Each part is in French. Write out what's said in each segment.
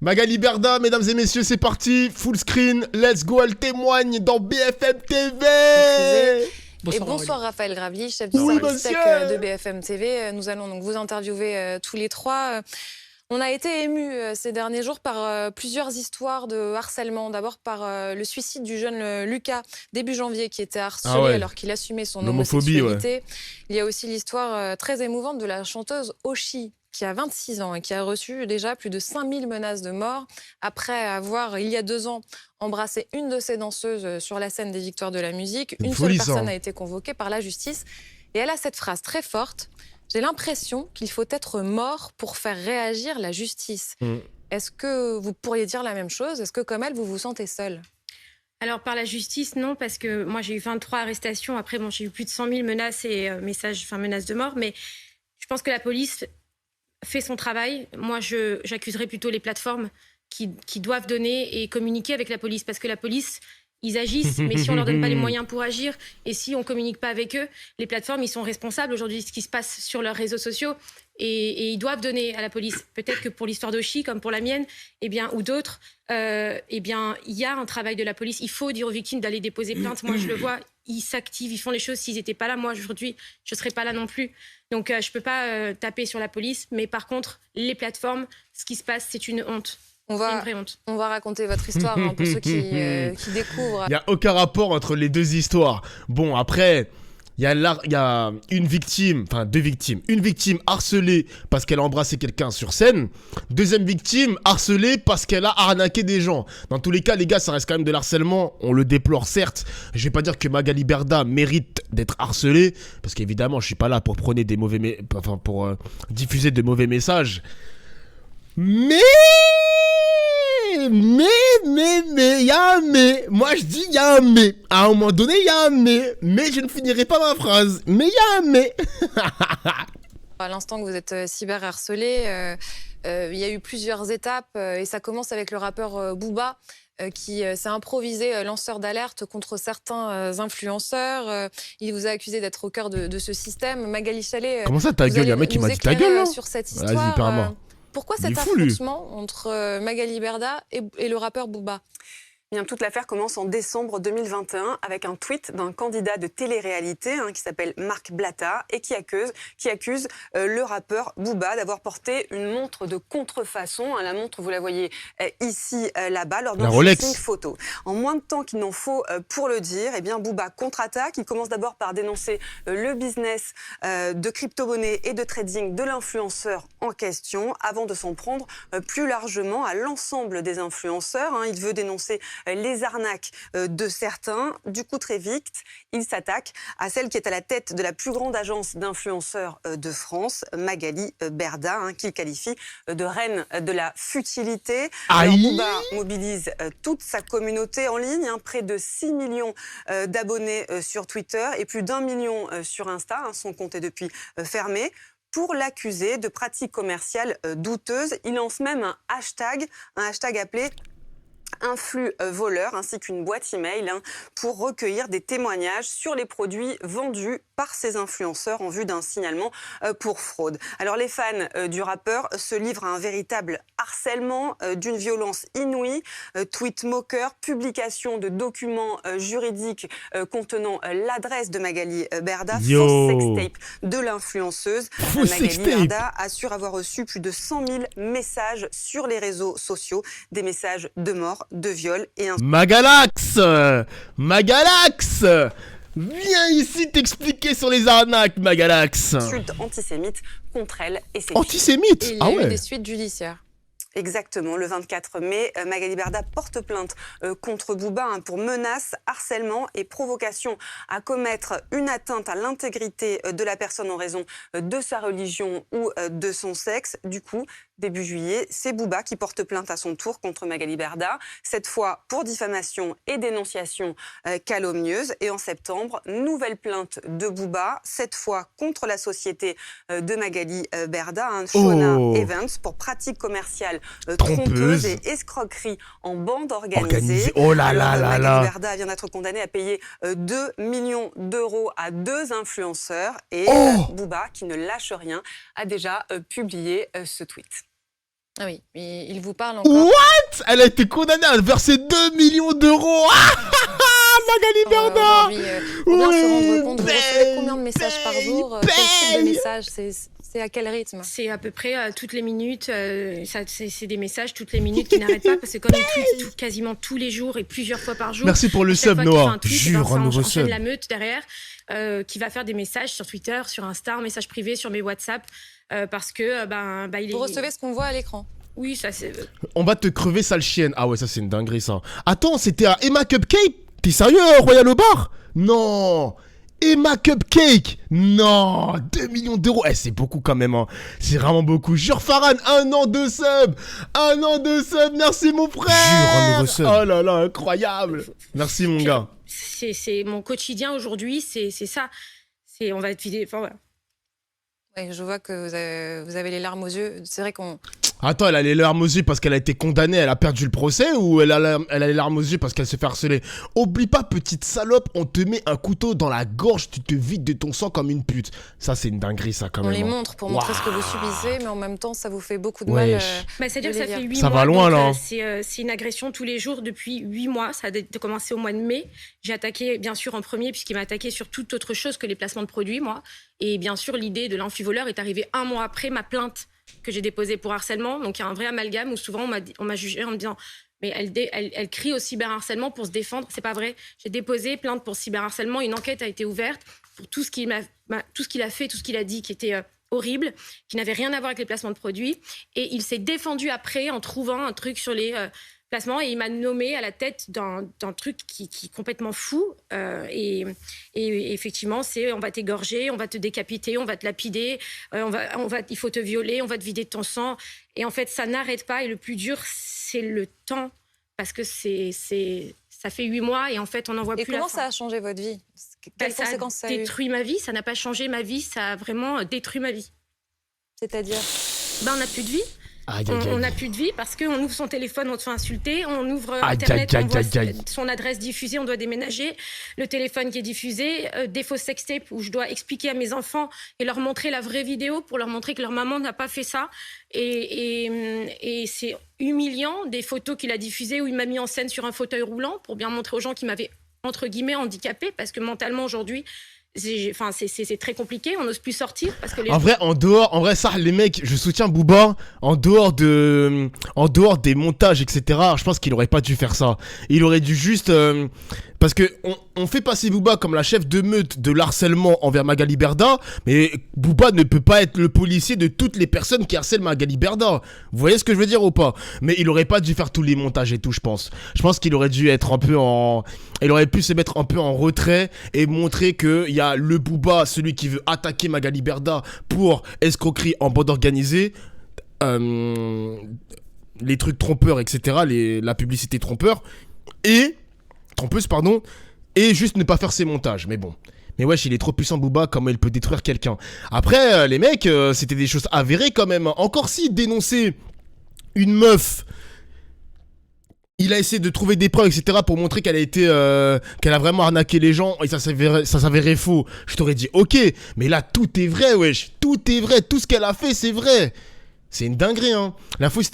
Magali Berda, mesdames et messieurs, c'est parti. Full screen, let's go, elle témoigne dans BFM TV. Bonsoir Raphaël Gravely, chef du service tech de BFM TV. Nous allons donc vous interviewer tous les trois. On a été émus ces derniers jours par plusieurs histoires de harcèlement. D'abord par le suicide du jeune Lucas, début janvier, qui était harcelé alors qu'il assumait son homosexualité. Ouais. Il y a aussi l'histoire très émouvante de la chanteuse Oshi, qui a 26 ans et qui a reçu déjà plus de 5000 menaces de mort après avoir, il y a 2 ans, embrassé une de ses danseuses sur la scène des Victoires de la musique. Une seule personne a été convoquée par la justice et elle a cette phrase très forte: j'ai l'impression qu'il faut être mort pour faire réagir la justice. Est-ce que vous pourriez dire la même chose? Est-ce que, comme elle, vous vous sentez seule? Alors, par la justice, non, parce que moi, j'ai eu 23 arrestations. Après, bon, j'ai eu plus de 100 000 menaces et menaces de mort. Mais je pense que la police fait son travail. Moi, j'accuserais plutôt les plateformes qui doivent donner et communiquer avec la police, parce que la police, ils agissent, mais si on leur donne pas les moyens pour agir et si on communique pas avec eux, les plateformes, ils sont responsables aujourd'hui de ce qui se passe sur leurs réseaux sociaux et ils doivent donner à la police. Peut-être que pour l'histoire d'Oshi, comme pour la mienne, ou d'autres, il y a un travail de la police. Il faut dire aux victimes d'aller déposer plainte. Moi, je le vois, ils s'activent, ils font les choses. S'ils n'étaient pas là, moi, aujourd'hui, je serais pas là non plus. Donc, je peux pas taper sur la police, mais par contre, les plateformes, ce qui se passe, c'est une honte. On va raconter votre histoire pour ceux qui découvrent. Il n'y a aucun rapport entre les deux histoires. Bon, après, il y a une victime, enfin 2 victimes. Une victime harcelée parce qu'elle a embrassé quelqu'un sur scène. Deuxième victime harcelée parce qu'elle a arnaqué des gens. Dans tous les cas, les gars, ça reste quand même de l'harcèlement. On le déplore, certes. Je vais pas dire que Magali Berda mérite d'être harcelée, parce qu'évidemment, je suis pas là pour prôner des pour diffuser de mauvais messages. Mais il y a un mais. Moi je dis il y a un mais. À un moment donné il y a un mais je ne finirai pas ma phrase. Mais il y a un mais. À l'instant que vous êtes cyberharcelé, il y a eu plusieurs étapes et ça commence avec le rappeur Booba qui s'est improvisé lanceur d'alerte contre certains influenceurs. Il vous a accusé d'être au cœur de ce système. Magali Chalet, comment ça ta gueule? Il y a un mec qui m'a dit ta gueule là sur cette histoire. Pourquoi cet affrontement entre Magali Berda et le rappeur Booba? Bien, toute l'affaire commence en décembre 2021 avec un tweet d'un candidat de télé-réalité qui s'appelle Marc Blatta et qui accuse le rappeur Booba d'avoir porté une montre de contrefaçon. La montre, vous la voyez ici, là-bas, lors d'un shooting photo. En moins de temps qu'il n'en faut pour le dire, Booba contre-attaque. Il commence d'abord par dénoncer le business de crypto-monnaie et de trading de l'influenceur en question, avant de s'en prendre plus largement à l'ensemble des influenceurs. Il veut dénoncer les arnaques de certains. Du coup, très vite, il s'attaque à celle qui est à la tête de la plus grande agence d'influenceurs de France, Magali Berda, qu'il qualifie de reine de la futilité. Alors, Booba mobilise toute sa communauté en ligne, près de 6 millions d'abonnés sur Twitter et plus d'1 million sur Insta. Son compte est depuis fermé. Pour l'accuser de pratiques commerciales douteuses, il lance même un hashtag appelé un flux voleur ainsi qu'une boîte email pour recueillir des témoignages sur les produits vendus par ces influenceurs en vue d'un signalement pour fraude. Alors les fans du rappeur se livrent à un véritable harcèlement d'une violence inouïe, tweets moqueurs, publication de documents juridiques contenant l'adresse de Magali Berda, fausse sextape de l'influenceuse. Magali Berda assure avoir reçu plus de 100 000 messages sur les réseaux sociaux, des messages de mort, de viol et un... Magalax, viens ici t'expliquer sur les arnaques, Magalax. Insulte antisémite contre elle et ses antisémite filles. Il y a eu des suites judiciaires. Exactement, le 24 mai, Magali Berda porte plainte contre Booba pour menaces, harcèlement et provocation à commettre une atteinte à l'intégrité de la personne en raison de sa religion ou de son sexe. Du coup, début juillet, c'est Booba qui porte plainte à son tour contre Magali Berda, cette fois pour diffamation et dénonciation calomnieuse. Et en septembre, nouvelle plainte de Booba, cette fois contre la société de Magali Berda, Shona Evans, pour pratiques commerciales trompeuses et escroqueries en bande organisée. Oh là là là là. Magali Berda vient d'être condamnée à payer 2 millions d'euros à 2 influenceurs et Booba, qui ne lâche rien, a déjà publié ce tweet. Ah oui, il vous parle encore. What? Elle a été condamnée à verser 2 millions d'euros. Magali Berda. Pour bien se rendre compte, vous recevez combien de messages par jour? Quel type de messages? C'est à quel rythme? C'est à peu près toutes les minutes. C'est des messages toutes les minutes qui n'arrêtent pas parce que comme il tweet quasiment tous les jours et plusieurs fois par jour. Merci pour le sub, Noah. Jure, un nouveau sub. La meute derrière qui va faire des messages sur Twitter, sur Insta, un message privé sur mes WhatsApp parce que il est. Vous recevez ce qu'on voit à l'écran? Oui, ça c'est. On va te crever, sale chienne. Ah ouais, ça c'est une dinguerie ça. Attends, c'était à Emma Cupcake? T'es sérieux, Royal au bar? Non. Emma Cupcake. Non. 2 millions d'euros. C'est beaucoup quand même. Hein. C'est vraiment beaucoup. Jure Farhan, 1 an de sub. 1 an de sub. Merci mon frère. Jure, un nouveau sub. Oh là là, incroyable. Merci mon gars. C'est mon quotidien aujourd'hui. C'est ça. On va être vidé. Enfin, voilà. Ouais, je vois que vous avez les larmes aux yeux. C'est vrai qu'on... Attends, elle a les larmes aux yeux parce qu'elle a été condamnée, elle a perdu le procès, ou elle a les larmes aux yeux parce qu'elle se fait harceler? Oublie pas, petite salope, on te met un couteau dans la gorge, tu te vides de ton sang comme une pute. Ça, c'est une dinguerie, ça, quand même. On les montre pour montrer ce que vous subissez, mais en même temps, ça vous fait beaucoup de mal. C'est-à-dire que ça fait 8 mois. Ça va loin, là. C'est une agression tous les jours depuis 8 mois. Ça a commencé au mois de mai. J'ai attaqué, bien sûr, en premier, puisqu'il m'a attaqué sur toute autre chose que les placements de produits, moi. Et bien sûr, l'idée de l'amphivoleur est arrivée 1 mois après ma plainte que j'ai déposée pour harcèlement. Donc, il y a un vrai amalgame où souvent, on m'a jugé en me disant « Mais elle crie au cyberharcèlement pour se défendre. » C'est pas vrai. J'ai déposé plainte pour cyberharcèlement. Une enquête a été ouverte pour tout ce qu'il a fait, tout ce qu'il a dit qui était horrible, qui n'avait rien à voir avec les placements de produits. Et il s'est défendu après en trouvant un truc sur les... placement, et il m'a nommé à la tête d'un truc qui est complètement fou. Et effectivement, c'est on va t'égorger, on va te décapiter, on va te lapider, il faut te violer, on va te vider de ton sang. Et en fait, ça n'arrête pas. Et le plus dur, c'est le temps, parce que ça fait 8 mois et en fait, on n'en voit plus la fin. Et comment ça a changé votre vie? Quelles conséquences ça a eu? Ça a détruit ma vie. Ça n'a pas changé ma vie. Ça a vraiment détruit ma vie. C'est-à-dire? On n'a plus de vie. On n'a plus de vie parce qu'on ouvre son téléphone, on te fait insulter, on ouvre Internet, on voit son adresse diffusée, on doit déménager, le téléphone qui est diffusé, des fausses sextapes où je dois expliquer à mes enfants et leur montrer la vraie vidéo pour leur montrer que leur maman n'a pas fait ça. Et c'est humiliant, des photos qu'il a diffusées où il m'a mis en scène sur un fauteuil roulant pour bien montrer aux gens qui m'avaient, entre guillemets, handicapée parce que mentalement aujourd'hui... c'est très compliqué, on n'ose plus sortir parce que en vrai ça les mecs, je soutiens Booba en dehors des montages etc. Je pense qu'il aurait pas dû faire ça. Il aurait dû juste parce que on fait passer Booba comme la chef de meute de l'harcèlement envers Magali Berda, mais Booba ne peut pas être le policier de toutes les personnes qui harcèlent Magali Berda. Vous voyez ce que je veux dire ou pas? Mais il aurait pas dû faire tous les montages et tout, je pense. Je pense qu'il aurait dû être un peu il aurait pu se mettre un peu en retrait et montrer que il y a le Booba, celui qui veut attaquer Magali Berda pour escroquerie en bande organisée, les trucs trompeurs, etc., la publicité trompeuse, pardon, et juste ne pas faire ses montages. Mais bon. Mais wesh, il est trop puissant, Booba, comment il peut détruire quelqu'un. Après, les mecs, c'était des choses avérées quand même. Encore s'il dénonçait une meuf... Il a essayé de trouver des preuves, etc. pour montrer qu'elle a vraiment arnaqué les gens et ça s'avérait faux. Je t'aurais dit, ok, mais là, tout est vrai, wesh. Tout est vrai. Tout ce qu'elle a fait, c'est vrai. C'est une dinguerie, hein. La fausse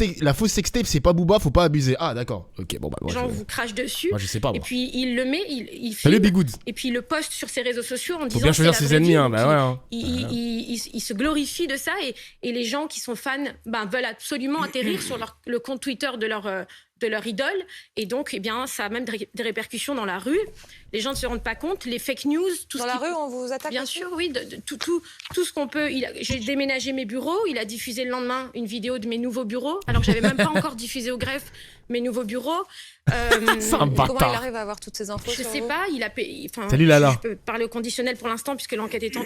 sextape, c'est pas Booba, faut pas abuser. Ah, d'accord. Ok, bon, bah. Les gens vous crachent dessus. Moi, je sais pas. Et puis, il le met, il filme. Salut, Bigoud. Et puis, il le poste sur ses réseaux sociaux en disant. Faut bien choisir ses ennemis, hein. Bah ouais, hein. Il se glorifie de ça et les gens qui sont fans veulent absolument atterrir sur le compte Twitter de leur idole, et donc eh bien, ça a même des répercussions dans la rue. Les gens ne se rendent pas compte, les fake news... Dans la rue, on vous attaque? Bien sûr, oui, tout ce qu'on peut. J'ai déménagé mes bureaux, il a diffusé le lendemain une vidéo de mes nouveaux bureaux, alors que je n'avais même pas encore diffusé au greffe mes nouveaux bureaux. C'est un bâtard. Comment il arrive à avoir toutes ces infos? Je ne sais pas, il a payé... Salut Lala. Je peux parler au conditionnel pour l'instant, puisque l'enquête est en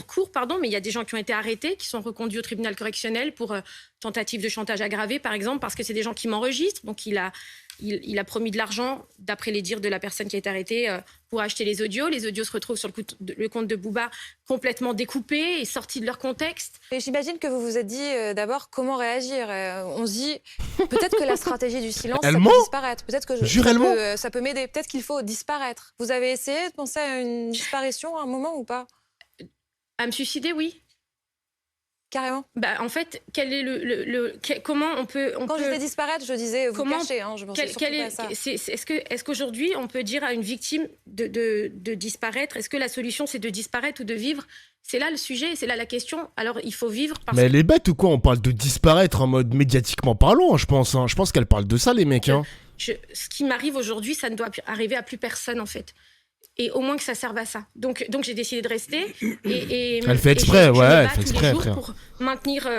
cours, mais il y a des gens qui ont été arrêtés, qui sont reconduits au tribunal correctionnel pour tentative de chantage aggravé, par exemple, parce que c'est des gens qui m'enregistrent. Donc, il a promis de l'argent, d'après les dires de la personne qui a été arrêtée, pour acheter les audios. Les audios se retrouvent sur le compte de Booba complètement découpés et sortis de leur contexte. Et j'imagine que vous vous êtes dit d'abord comment réagir. On se dit peut-être que la stratégie du silence, ça peut disparaître. Peut-être que ça peut m'aider. Peut-être qu'il faut disparaître. Vous avez essayé de penser à une disparition à un moment ou pas? À me suicider, oui. Carrément. En fait, quel est comment on peut... Quand je disais disparaître, je disais vous cacher. Je pensais surtout pas à ça. Est-ce qu'aujourd'hui, on peut dire à une victime de disparaître? Est-ce que la solution, c'est de disparaître ou de vivre? C'est là le sujet, c'est là la question. Alors, il faut vivre parce Mais elle est bête ou quoi? On parle de disparaître en mode médiatiquement parlant, je pense. Je pense qu'elle parle de ça, les mecs. Ce qui m'arrive aujourd'hui, ça ne doit arriver à plus personne, en fait. Et au moins que ça serve à ça. Donc j'ai décidé de rester. Elle fait exprès, elle fait exprès, frère. Pour maintenir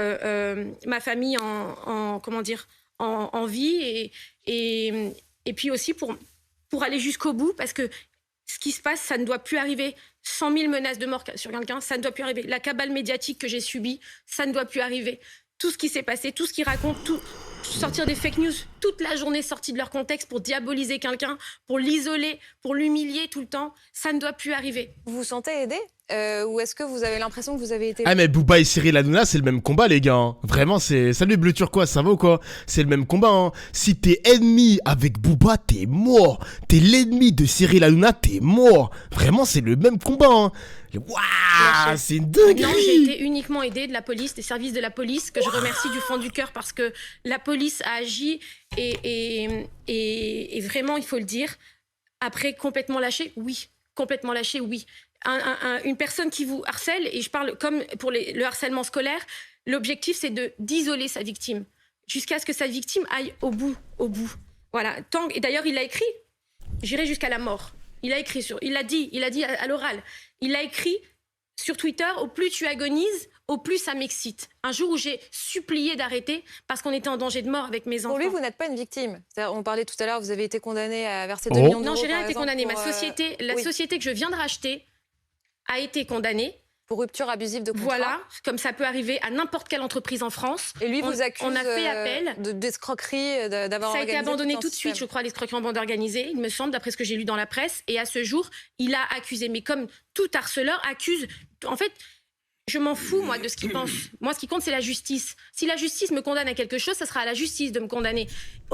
ma famille en vie et puis aussi pour aller jusqu'au bout, parce que ce qui se passe, ça ne doit plus arriver. 100 000 menaces de mort sur quelqu'un, ça ne doit plus arriver. La cabale médiatique que j'ai subie, ça ne doit plus arriver. Tout ce qui s'est passé, tout ce qu'ils racontent, sortir des fake news toute la journée sortis de leur contexte pour diaboliser quelqu'un, pour l'isoler, pour l'humilier tout le temps, ça ne doit plus arriver. Vous vous sentez aidé ou est-ce que vous avez l'impression que vous avez été... Ah mais Booba et Cyril Hanouna, c'est le même combat, les gars. Vraiment, c'est... Salut Bleu Turquoise, ça va ou quoi? C'est le même combat. Si t'es ennemi avec Booba, t'es mort. T'es l'ennemi de Cyril Hanouna, t'es mort. Vraiment, c'est le même combat. Waouh, c'est une dinguerie. Non, j'ai été uniquement aidée de la police, des services de la police, que je remercie du fond du cœur, parce que la police a agi et vraiment, il faut le dire, après complètement lâché, oui. Complètement lâché, oui. Une personne qui vous harcèle, et je parle comme pour le harcèlement scolaire, l'objectif, c'est d'isoler sa victime, jusqu'à ce que sa victime aille au bout. Voilà. Et d'ailleurs, il l'a écrit, j'irai jusqu'à la mort. Il l'a dit à l'oral. Il a écrit sur Twitter, au plus tu agonises, au plus ça m'excite. Un jour où j'ai supplié d'arrêter parce qu'on était en danger de mort avec mes enfants. Pour lui, vous n'êtes pas une victime. On parlait tout à l'heure, vous avez été condamné à verser 2 millions d'euros. Non, j'ai rien été condamnée. La oui. société que je viens de racheter a été condamnée. Pour rupture abusive de contrat. Voilà, comme ça peut arriver à n'importe quelle entreprise en France. Et lui vous accuse on a fait appel d'escroquerie, d'avoir organisé. Ça a été abandonné tout de suite, système. je crois, l'escroquerie en bande organisée, il me semble, d'après ce que j'ai lu dans la presse. Et à ce jour, il a accusé. Mais comme tout harceleur accuse... En fait, je m'en fous, moi, de ce qu'il pense. Moi, ce qui compte, c'est la justice. Si la justice me condamne à quelque chose, ça sera à la justice de me condamner.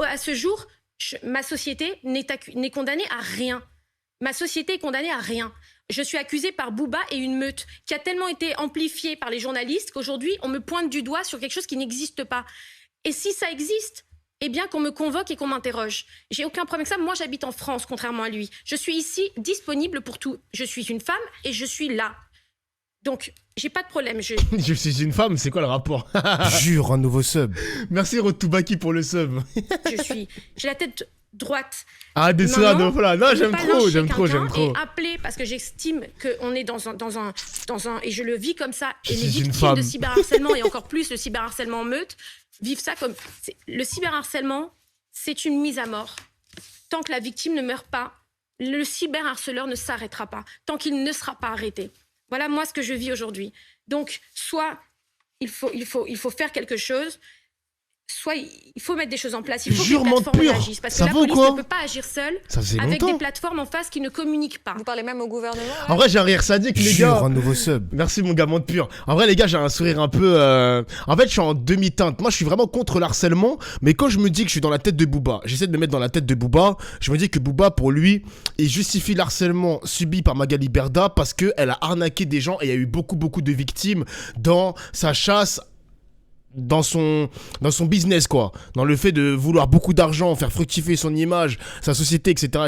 À ce jour, ma société n'est condamnée à rien. Ma société est condamnée à rien. Je suis accusée par Booba et une meute qui a tellement été amplifiée par les journalistes qu'aujourd'hui, on me pointe du doigt sur quelque chose qui n'existe pas. Et si ça existe, eh bien qu'on me convoque et qu'on m'interroge. J'ai aucun problème avec ça. Moi, j'habite en France, contrairement à lui. Je suis ici, disponible pour tout. Je suis une femme et je suis là. Donc, j'ai pas de problème. Je suis une femme, c'est quoi le rapport? Jure, un nouveau sub. Merci Rotubaki pour le sub. J'ai la tête droite. Ah, des soins, voilà. Non, j'aime trop. Et appeler, parce que j'estime qu'on est dans un... Et je le vis comme ça. Et les victimes de cyberharcèlement, et encore plus le cyberharcèlement en meute, vivent ça comme... Le cyberharcèlement, c'est une mise à mort. Tant que la victime ne meurt pas, le cyberharceleur ne s'arrêtera pas. Tant qu'il ne sera pas arrêté. Voilà, moi, ce que je vis aujourd'hui. Donc, soit il faut faire quelque chose, soit il faut mettre des choses en place. Il faut que les plateformes réagissent. Parce que la police ne peut pas agir seule avec des plateformes en face qui ne communiquent pas. Vous parlez même au gouvernement là? En vrai, j'ai un rire sadique, les gars. Un nouveau sub. Merci, mon gamin de pur. En vrai, les gars, j'ai un sourire un peu... En fait, je suis en demi-teinte. Moi, je suis vraiment contre l'harcèlement. Mais quand je me dis que je suis dans la tête de Booba, j'essaie de me mettre dans la tête de Booba, je me dis que Booba, pour lui, il justifie l'harcèlement subi par Magali Berda parce qu'elle a arnaqué des gens et il y a eu beaucoup de victimes dans sa chasse... dans son business, quoi, dans le fait de vouloir beaucoup d'argent, faire fructifier son image, sa société, etc.,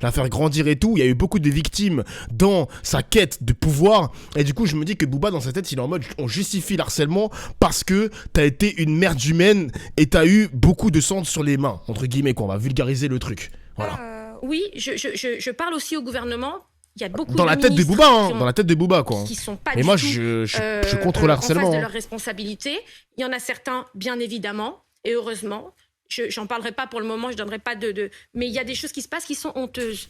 la faire grandir et tout. Il y a eu beaucoup de victimes dans sa quête de pouvoir, et du coup je me dis que Booba dans sa tête il est en mode on justifie l'harcèlement parce que t'as été une merde humaine et t'as eu beaucoup de sang sur les mains, entre guillemets, quoi. On va vulgariser le truc, voilà. Oui, je parle aussi au gouvernement. Il y a beaucoup dans la tête de Booba, dans la tête de Booba, quoi. Qui sont pas mais moi, je suis contre l'harcèlement. En face de leurs responsabilités. Il y en a certains, bien évidemment, et heureusement. J'en parlerai pas pour le moment, je donnerai pas de... Mais il y a des choses qui se passent qui sont honteuses.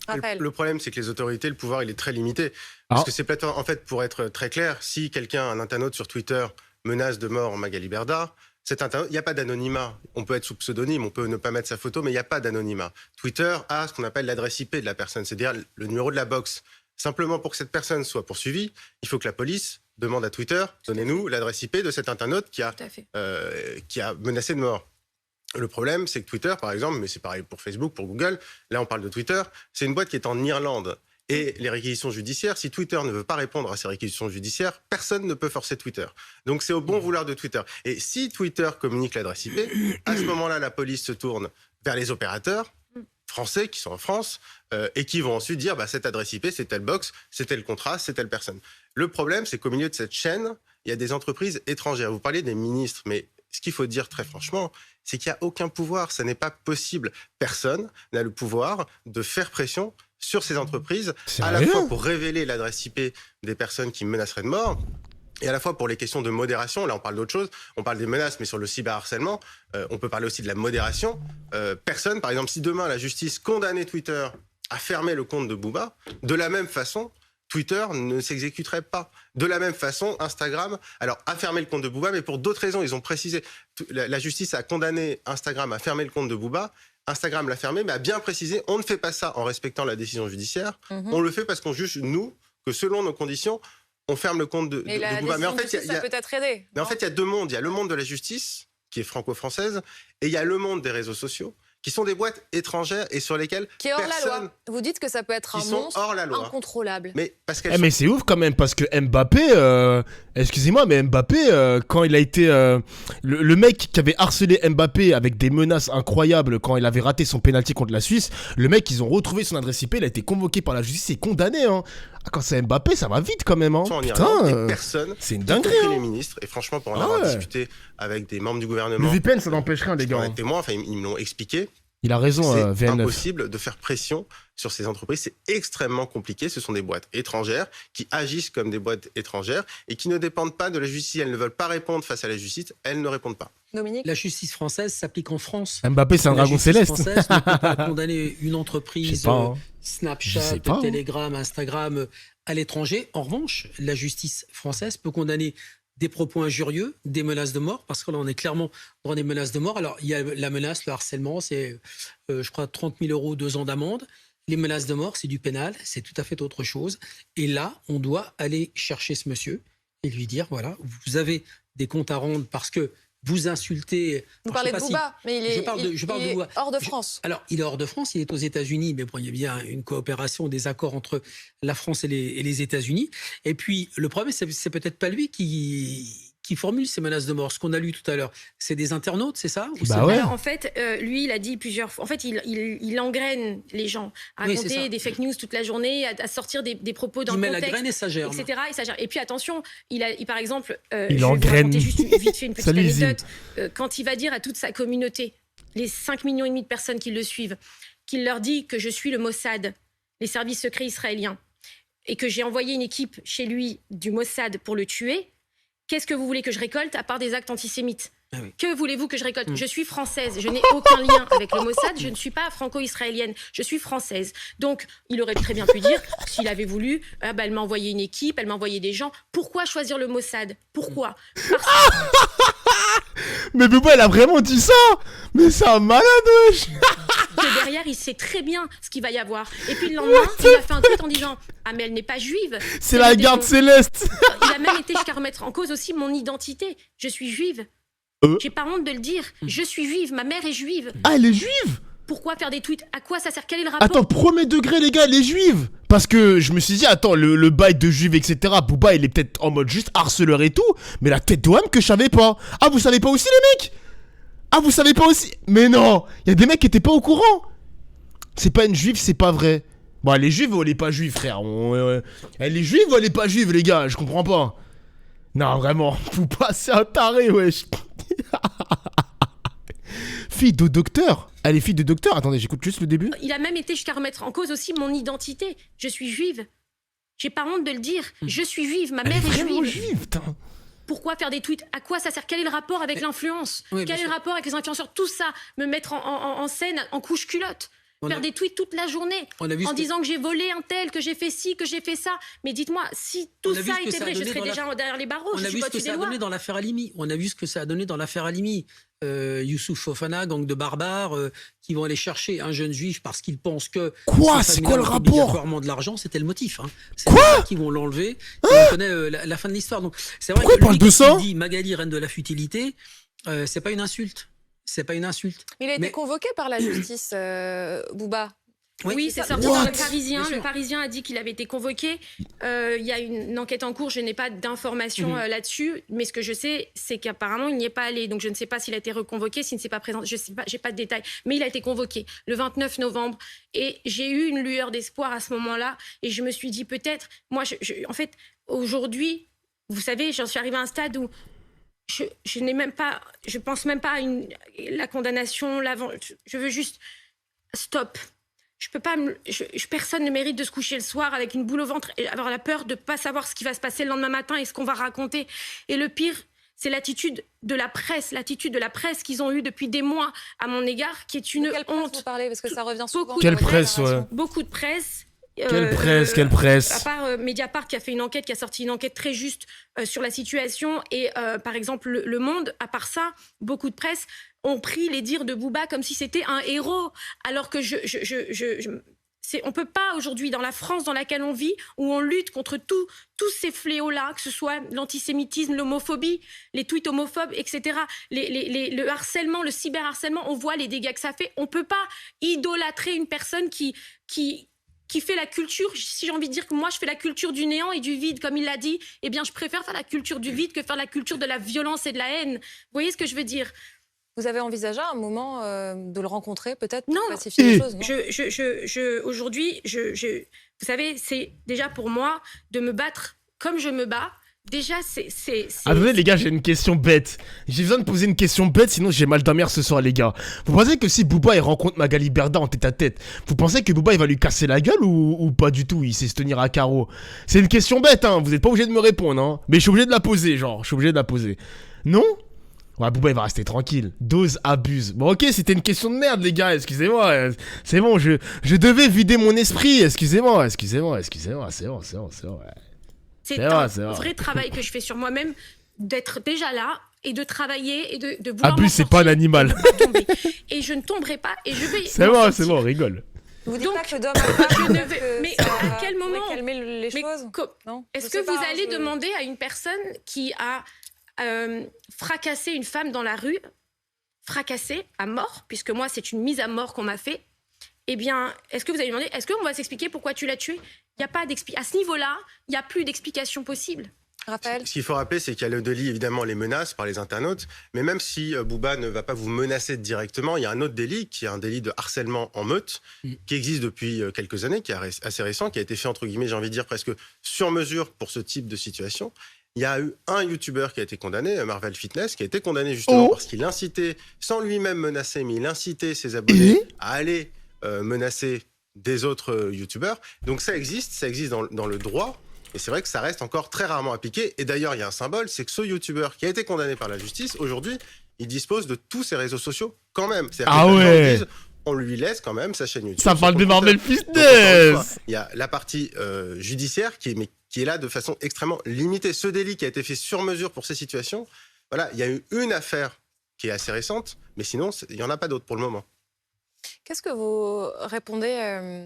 Le problème, c'est que les autorités, le pouvoir, il est très limité. Parce que ces plateformes, en fait, pour être très clair, si quelqu'un, un internaute sur Twitter, menace de mort Magali Berda, il n'y a pas d'anonymat. On peut être sous pseudonyme, on peut ne pas mettre sa photo, mais il n'y a pas d'anonymat. Twitter a ce qu'on appelle l'adresse IP de la personne, c'est-à-dire le numéro de la box. Simplement, pour que cette personne soit poursuivie, il faut que la police demande à Twitter, donnez-nous l'adresse IP de cet internaute qui a menacé de mort. Le problème, c'est que Twitter, par exemple, mais c'est pareil pour Facebook, pour Google, là on parle de Twitter, c'est une boîte qui est en Irlande. Et les réquisitions judiciaires, si Twitter ne veut pas répondre à ces réquisitions judiciaires, personne ne peut forcer Twitter. Donc c'est au bon vouloir de Twitter. Et si Twitter communique l'adresse IP, à ce moment-là, la police se tourne vers les opérateurs français qui sont en France et qui vont ensuite dire cette adresse IP, c'est telle box, c'est tel contrat, c'est telle personne. Le problème, c'est qu'au milieu de cette chaîne, il y a des entreprises étrangères. Vous parlez des ministres, mais ce qu'il faut dire très franchement, c'est qu'il n'y a aucun pouvoir. Ça n'est pas possible. Personne n'a le pouvoir de faire pression sur ces entreprises, à la fois pour révéler l'adresse IP des personnes qui menaceraient de mort, et à la fois pour les questions de modération. Là, on parle d'autre chose. On parle des menaces, mais sur le cyberharcèlement, on peut parler aussi de la modération. Personne, par exemple, si demain la justice condamnait Twitter à fermer le compte de Booba, de la même façon, Twitter ne s'exécuterait pas. De la même façon, Instagram, alors a fermé le compte de Booba, mais pour d'autres raisons. Ils ont précisé, la justice a condamné Instagram à fermer le compte de Booba. Instagram l'a fermé, mais a bien précisé, on ne fait pas ça en respectant la décision judiciaire. On le fait parce qu'on juge, nous, que selon nos conditions, on ferme le compte de Booba. Mais en fait, ça peut être aidé. Mais en fait, il y a deux mondes. Il y a le monde de la justice, qui est franco-française, et il y a le monde des réseaux sociaux, qui sont des boîtes étrangères et sur lesquelles qui est hors la loi. Vous dites que ça peut être un monstre incontrôlable. Mais c'est ouf quand même, parce que Mbappé, excusez-moi, mais Mbappé, quand il a été le mec qui avait harcelé Mbappé avec des menaces incroyables quand il avait raté son pénalty contre la Suisse, le mec, ils ont retrouvé son adresse IP, il a été convoqué par la justice et condamné. Quand c'est Mbappé, ça va vite quand même. Putain, personne. C'est une dinguerie. Les ministres, et franchement, pour en avoir discuté avec des membres du gouvernement. Le VPN, ça n'empêche rien, les gars. Témoins, ils me l'ont expliqué. Il a raison, c'est VN9. impossible de faire pression sur ces entreprises. C'est extrêmement compliqué. Ce sont des boîtes étrangères qui agissent comme des boîtes étrangères et qui ne dépendent pas de la justice. Elles ne veulent pas répondre face à la justice. Elles ne répondent pas. Dominique ? La justice française s'applique en France. Mbappé, c'est un dragon céleste. La justice française ne peut pas condamner une entreprise, Snapchat, Telegram, Instagram, à l'étranger. En revanche, la justice française peut condamner des propos injurieux, des menaces de mort, parce que là, on est clairement dans des menaces de mort. Alors, il y a la menace, le harcèlement, c'est, je crois, 30 000 €, 2 ans d'amende. Les menaces de mort, c'est du pénal, c'est tout à fait autre chose. Et là, on doit aller chercher ce monsieur et lui dire, voilà, vous avez des comptes à rendre parce que vous insultez... Vous parlez de Booba, mais il est hors de France. Alors, il est hors de France, il est aux États-Unis, mais bon, il y a bien une coopération, des accords entre la France et les États-Unis. Et puis, le problème, c'est peut-être pas lui qui formule ces menaces de mort. Ce qu'on a lu tout à l'heure, c'est des internautes, c'est ça Alors, en fait, lui, il a dit plusieurs fois... En fait, il engraine les gens à raconter des fake news toute la journée, à sortir des propos dans le contexte. Il met la graine et ça gère. Etc. Et puis, attention, par exemple... il engraine. Je vais vous raconter juste vite fait une petite anecdote. Quand il va dire à toute sa communauté, les 5,5 millions de personnes qui le suivent, qu'il leur dit que je suis le Mossad, les services secrets israéliens, et que j'ai envoyé une équipe chez lui du Mossad pour le tuer... Qu'est-ce que vous voulez que je récolte à part des actes antisémites ? Que voulez-vous que je récolte ? Je suis française, je n'ai aucun lien avec le Mossad, je ne suis pas franco-israélienne, je suis française. Donc, il aurait très bien pu dire, s'il avait voulu, elle m'a envoyé une équipe, elle m'a envoyé des gens. Pourquoi choisir le Mossad ? Pourquoi ? Mais Booba, elle a vraiment dit ça ? Mais c'est un malade, wesh. Que derrière, il sait très bien ce qu'il va y avoir. Et puis le lendemain, il a fait un tweet en disant « Ah, mais elle n'est pas juive !» C'est la garde céleste. Il a même été jusqu'à remettre en cause aussi mon identité. Je suis juive. J'ai pas honte de le dire. Je suis juive, ma mère est juive. Ah, elle est juive ? Pourquoi faire des tweets ? À quoi ça sert ? Quel est le rapport ? Attends, premier degré, les gars, les juives. Parce que je me suis dit, attends, le bail de juive, etc. Booba, il est peut-être en mode juste harceleur et tout. Mais la tête d'OM que je savais pas. Ah, vous savez pas aussi, les mecs ? Ah, vous savez pas aussi ? Mais non, il y a des mecs qui étaient pas au courant. C'est pas une juive, c'est pas vrai. Bon, elle est juive ou elle est pas juive, frère ? Elle est juive ou elle est pas juive, les gars ? Je comprends pas. Non, vraiment, vous passez un taré, wesh. Fille de docteur. Elle est fille de docteur. Attendez, j'écoute juste le début. Il a même été jusqu'à remettre en cause aussi mon identité. Je suis juive. J'ai pas honte de le dire. Je suis juive, ma mère est juive. Putain. Pourquoi faire des tweets ? À quoi ça sert ? Quel est le rapport avec l'influence ? Quel est le rapport avec les influenceurs ? Tout ça, me mettre en scène en couche-culotte. Faire des tweets toute la journée en disant que j'ai volé un tel, que j'ai fait ci, que j'ai fait ça. Mais dites-moi, si tout ça était vrai, je serais déjà derrière les barreaux. On a vu ce que ça a donné dans l'affaire Halimi. On a vu ce que ça a donné dans l'affaire Halimi. Youssouf Fofana, gang de barbares, qui vont aller chercher un jeune juif parce qu'ils pensent que... Quoi ? C'est quoi le rapport ? De l'argent, c'était le motif. C'est quoi ? Qui vont l'enlever. On connaît la fin de l'histoire. Donc, c'est vrai que lui qui dit Magali, reine de la futilité, c'est pas une insulte. C'est pas une insulte. Il a été convoqué par la justice, Booba. Oui, c'est sorti dans Le Parisien. Le Parisien a dit qu'il avait été convoqué. Il y a une enquête en cours. Je n'ai pas d'informations là-dessus. Mais ce que je sais, c'est qu'apparemment, il n'y est pas allé. Donc, je ne sais pas s'il a été reconvoqué, s'il ne s'est pas présent. Je sais pas, j'ai pas de détails. Mais il a été convoqué le 29 novembre. Et j'ai eu une lueur d'espoir à ce moment-là. Et je me suis dit, peut-être... Moi, en fait, aujourd'hui, vous savez, j'en suis arrivée à un stade où je n'ai même pas... Je pense même pas à la condamnation. Je veux juste... Stop. Je peux pas personne ne mérite de se coucher le soir avec une boule au ventre et avoir la peur de pas savoir ce qui va se passer le lendemain matin et ce qu'on va raconter. Et le pire, c'est l'attitude de la presse qu'ils ont eue depuis des mois à mon égard, qui est une honte. Quelle presse vous parlez, parce que ça revient souvent. Quelle presse, ouais. Beaucoup de presse. Quelle presse. À part Mediapart qui a fait une enquête, qui a sorti une enquête très juste sur la situation, et par exemple Le Monde, à part ça, beaucoup de presse ont pris les dires de Booba comme si c'était un héros, alors que on peut pas aujourd'hui, dans la France dans laquelle on vit, où on lutte contre tous ces fléaux-là, que ce soit l'antisémitisme, l'homophobie, les tweets homophobes, etc., le harcèlement, le cyberharcèlement, on voit les dégâts que ça fait. On peut pas idolâtrer une personne qui fait la culture, si j'ai envie de dire que moi je fais la culture du néant et du vide, comme il l'a dit, eh bien je préfère faire la culture du vide que faire la culture de la violence et de la haine. Vous voyez ce que je veux dire ? Vous avez envisagé un moment de le rencontrer, peut-être, pour pacifier les choses, non ? Aujourd'hui, vous savez, c'est déjà pour moi de me battre comme je me bats. Déjà, Attendez les gars, j'ai une question bête. J'ai besoin de poser une question bête, sinon j'ai mal dormir ce soir les gars. Vous pensez que si Booba il rencontre Magali Berda en tête à tête, vous pensez que Booba il va lui casser la gueule ou pas du tout? Il sait se tenir à carreau. C'est une question bête, hein, vous êtes pas obligé de me répondre, hein. Mais je suis obligé de la poser, Non? Ouais, Booba il va rester tranquille. Dose, abuse. Bon ok, c'était une question de merde les gars, excusez-moi. C'est bon, je devais vider mon esprit, excusez-moi, c'est bon. C'est un vrai travail que je fais sur moi-même, d'être déjà là et de travailler et de vouloir Abuse, c'est pas un animal. Et je ne tomberai pas et je vais... C'est bon, on rigole. Vous dites pas que d'homme à femme, mais à quel moment calmer les choses? Non, est-ce que vous allez demander à une personne qui a fracassé une femme dans la rue, fracassée à mort, puisque moi c'est une mise à mort qu'on m'a fait, eh bien, est-ce que vous allez demander, est-ce qu'on va s'expliquer pourquoi tu l'as tué? Il n'y a pas à ce niveau-là, il n'y a plus d'explication possible. Raphaël ? Ce qu'il faut rappeler, c'est qu'il y a le délit, évidemment, les menaces par les internautes. Mais même si Booba ne va pas vous menacer directement, il y a un autre délit, qui est un délit de harcèlement en meute, qui existe depuis quelques années, qui est assez récent, qui a été fait, entre guillemets, j'ai envie de dire, presque sur mesure pour ce type de situation. Il y a eu un YouTuber qui a été condamné, Marvel Fitness, qui a été condamné justement parce qu'il incitait, sans lui-même menacer, mais il incitait ses abonnés à aller menacer des autres YouTubers. Donc ça existe dans le droit. Et c'est vrai que ça reste encore très rarement appliqué. Et d'ailleurs, il y a un symbole, c'est que ce YouTuber qui a été condamné par la justice, aujourd'hui, il dispose de tous ses réseaux sociaux quand même. Ah ouais. On lui laisse quand même sa chaîne YouTube. Ça parle de Marvel Fitness. Il y a la partie judiciaire qui est là de façon extrêmement limitée. Ce délit qui a été fait sur mesure pour ces situations, voilà, il y a eu une affaire qui est assez récente, mais sinon, il n'y en a pas d'autres pour le moment. Qu'est-ce que vous répondez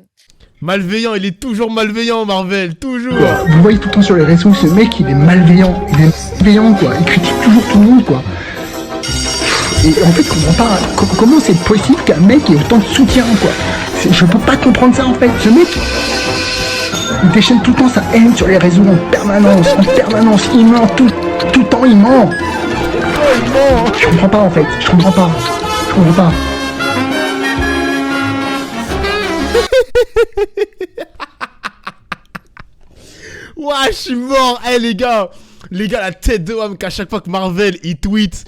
Malveillant, il est toujours malveillant, Marvel, toujours. Vous voyez tout le temps sur les réseaux, ce mec, il est malveillant. Il est malveillant, quoi. Il critique toujours tout le monde, quoi. Et en fait, je comprends pas comment c'est possible qu'un mec ait autant de soutien, quoi. Je peux pas comprendre ça, en fait. Ce mec, il déchaîne tout le temps sa haine sur les réseaux en permanence. Il ment tout le temps, il ment. Je comprends pas, en fait. Je comprends pas. Ouah, je suis mort. Les gars, la tête de homme qu'à chaque fois que Marvel il tweet,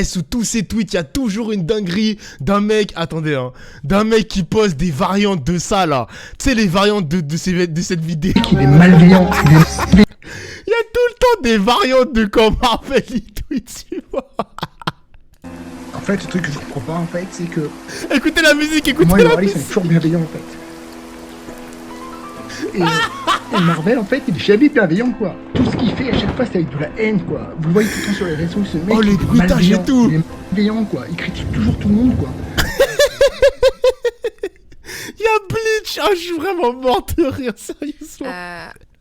sous tous ses tweets, il y a toujours une dinguerie d'un mec, attendez, d'un mec qui poste des variantes de ça là. Tu sais, les variantes de cette vidéo. Il est malveillant. Il y a tout le temps des variantes de quand Marvel il tweet, tu vois. En fait, le truc que je comprends pas, en fait, c'est que... Écoutez la musique, moi, les moralistes sont toujours bienveillants, en fait. Et Marvel, en fait, il est jamais bienveillant, quoi. Tout ce qu'il fait, à chaque fois, c'est avec de la haine, quoi. Vous le voyez tout le temps sur les réseaux, ce mec, les bruitages et tout. Il est malveillant, quoi. Il critique toujours tout le monde, quoi. Il y a Bleach. Je suis vraiment mort de rire, sérieusement.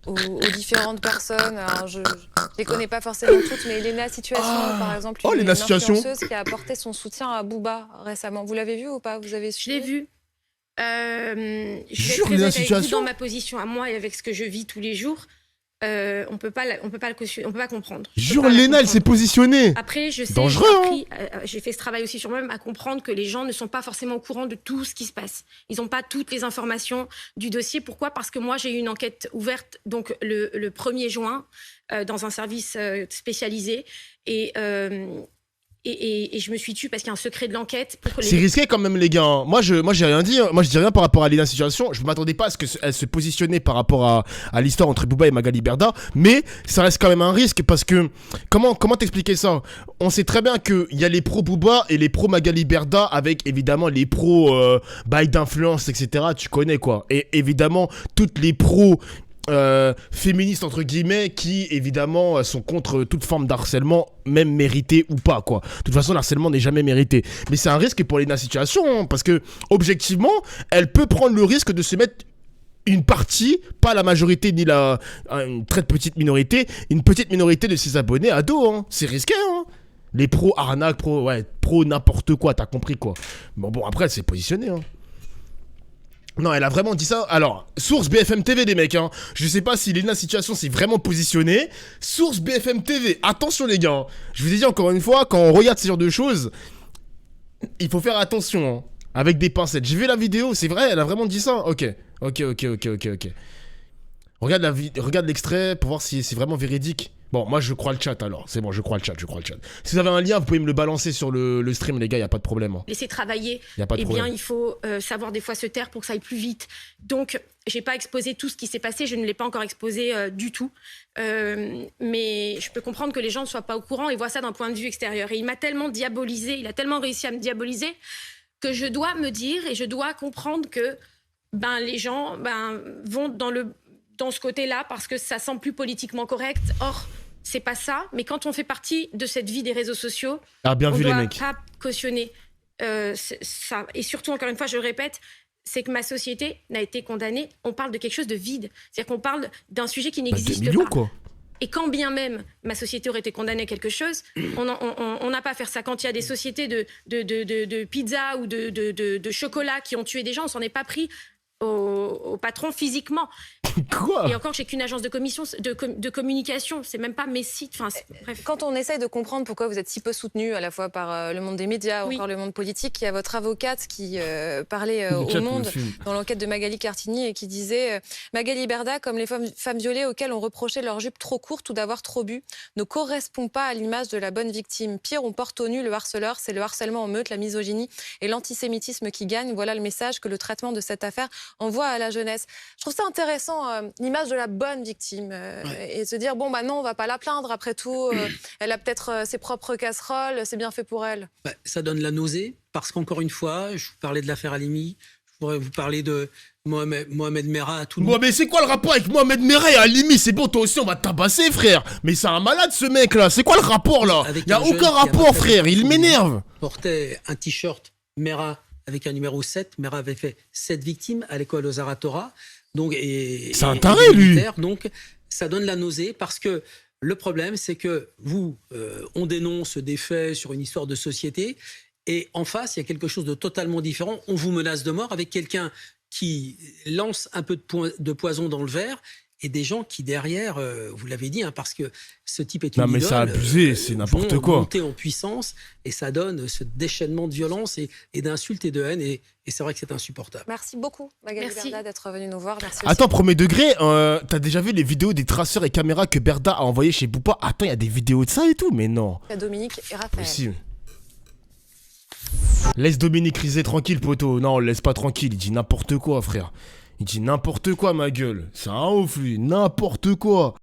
Aux différentes personnes, alors je les connais pas forcément toutes, mais Léna Situation, par exemple, une influenceuse qui a apporté son soutien à Booba récemment. Vous l'avez vu ou pas? Vous avez suivi? Je l'ai vu. Je vais être Jure, très la honnête avec vous, situation. dans ma position à moi et avec ce que je vis tous les jours, on peut pas comprendre. Jure, Léna, elle s'est positionnée. Après, je sais, Dangereux, j'ai fait ce travail aussi sur moi-même à comprendre que les gens ne sont pas forcément au courant de tout ce qui se passe. Ils n'ont pas toutes les informations du dossier. Pourquoi ? Parce que moi, j'ai eu une enquête ouverte donc le 1er juin dans un service spécialisé et je me suis tue parce qu'il y a un secret de l'enquête. C'est risqué quand même, les gars. Moi, j'ai rien dit. Moi, je dis rien par rapport à Léna situation. Je m'attendais pas à ce qu'elle se positionnait par rapport à l'histoire entre Booba et Magali Berda. Mais ça reste quand même un risque parce que comment t'expliquer ça ? On sait très bien qu'il y a les pros Booba et les pros Magali Berda avec évidemment les pros bail d'influence, etc. Tu connais quoi. Et évidemment, toutes les pros féministes entre guillemets qui évidemment sont contre toute forme d'harcèlement, même mérité ou pas quoi. De toute façon, l'harcèlement n'est jamais mérité. Mais c'est un risque pour Léna situation hein, parce que objectivement, elle peut prendre le risque de se mettre une partie, pas la majorité ni une très petite minorité, une petite minorité de ses abonnés à dos. Hein. C'est risqué. Hein. Les pros arnaques, pro n'importe quoi, t'as compris quoi. Bon après elle s'est positionnée. Hein. Non, elle a vraiment dit ça. Alors, source BFM TV, les mecs, hein. Je sais pas si Léna situation s'est vraiment positionnée. Source BFM TV. Attention, les gars. Je vous ai dit encore une fois, quand on regarde ce genre de choses, il faut faire attention, hein. Avec des pincettes. J'ai vu la vidéo, c'est vrai, elle a vraiment dit ça. Ok. Regarde l'extrait pour voir si c'est vraiment véridique. Bon, moi je crois le chat alors. C'est bon, je crois le chat. Si vous avez un lien, vous pouvez me le balancer sur le stream, les gars, y a pas de problème. Hein. Laisser travailler. Y a pas de problème. Bien, il faut savoir des fois se taire pour que ça aille plus vite. Donc, j'ai pas exposé tout ce qui s'est passé. Je ne l'ai pas encore exposé du tout. Mais je peux comprendre que les gens ne soient pas au courant et voient ça d'un point de vue extérieur. Et il m'a tellement diabolisé, il a tellement réussi à me diaboliser que je dois me dire et je dois comprendre que les gens vont dans ce côté-là parce que ça semble plus politiquement correct. Or, c'est pas ça, mais quand on fait partie de cette vie des réseaux sociaux, on doit pas cautionner ça. Et surtout, encore une fois, je le répète, c'est que ma société n'a été condamnée. On parle de quelque chose de vide. C'est-à-dire qu'on parle d'un sujet qui n'existe pas. Quoi. Et quand bien même ma société aurait été condamnée à quelque chose, on n'a pas à faire ça. Quand il y a des sociétés de pizza ou de chocolat qui ont tué des gens, on s'en est pas pris au patron physiquement. Quoi ? Et encore, j'ai qu'une agence de communication, c'est même pas mes sites. Bref. Quand on essaye de comprendre pourquoi vous êtes si peu soutenu à la fois par le monde des médias ou encore le monde politique, il y a votre avocate qui parlait au Monde dans l'enquête de Magali Cartini et qui disait Magali Berda, comme les femmes violées auxquelles on reprochait leur jupe trop courte ou d'avoir trop bu, ne correspond pas à l'image de la bonne victime. Pire, on porte au nu le harceleur, c'est le harcèlement en meute, la misogynie et l'antisémitisme qui gagnent. Voilà le message que le traitement de cette affaire envoie à la jeunesse. Je trouve ça intéressant, l'image de la bonne victime et se dire non, on va pas la plaindre après tout, elle a peut-être ses propres casseroles, c'est bien fait pour elle. Ça donne la nausée parce qu'encore une fois, je vous parlais de l'affaire Halimi, je pourrais vous parler de Mohamed Merah à tout le monde. Mais c'est quoi le rapport avec Mohamed Merah et Halimi ? C'est bon, toi aussi on va te tabasser, frère. Mais c'est un malade ce mec là, c'est quoi le rapport là ? Il y a aucun rapport, frère, il m'énerve. Portait un t-shirt Merah avec un numéro 7, Merah avait fait 7 victimes à l'école aux Aratora. Donc, c'est un taré, lui. Donc, ça donne la nausée parce que le problème, c'est que on dénonce des faits sur une histoire de société et en face, il y a quelque chose de totalement différent. On vous menace de mort avec quelqu'un qui lance un peu de poison dans le verre et des gens qui derrière, vous l'avez dit, parce que ce type est une idole. Non mais c'est abusé, c'est n'importe quoi. Monter en puissance et ça donne ce déchaînement de violence et d'insultes et de haine et c'est vrai que c'est insupportable. Merci beaucoup Magali Berda d'être venue nous voir. Merci Attends, premier degré, t'as déjà vu les vidéos des traceurs et caméras que Berda a envoyées chez Booba ? Attends, il y a des vidéos de ça et tout, mais non. Dominique et Raphaël. Possible. Laisse Dominique Rizet tranquille, poteau. Non, on le laisse pas tranquille, il dit n'importe quoi, frère. Il dit n'importe quoi, ma gueule. C'est un ouf, lui. N'importe quoi.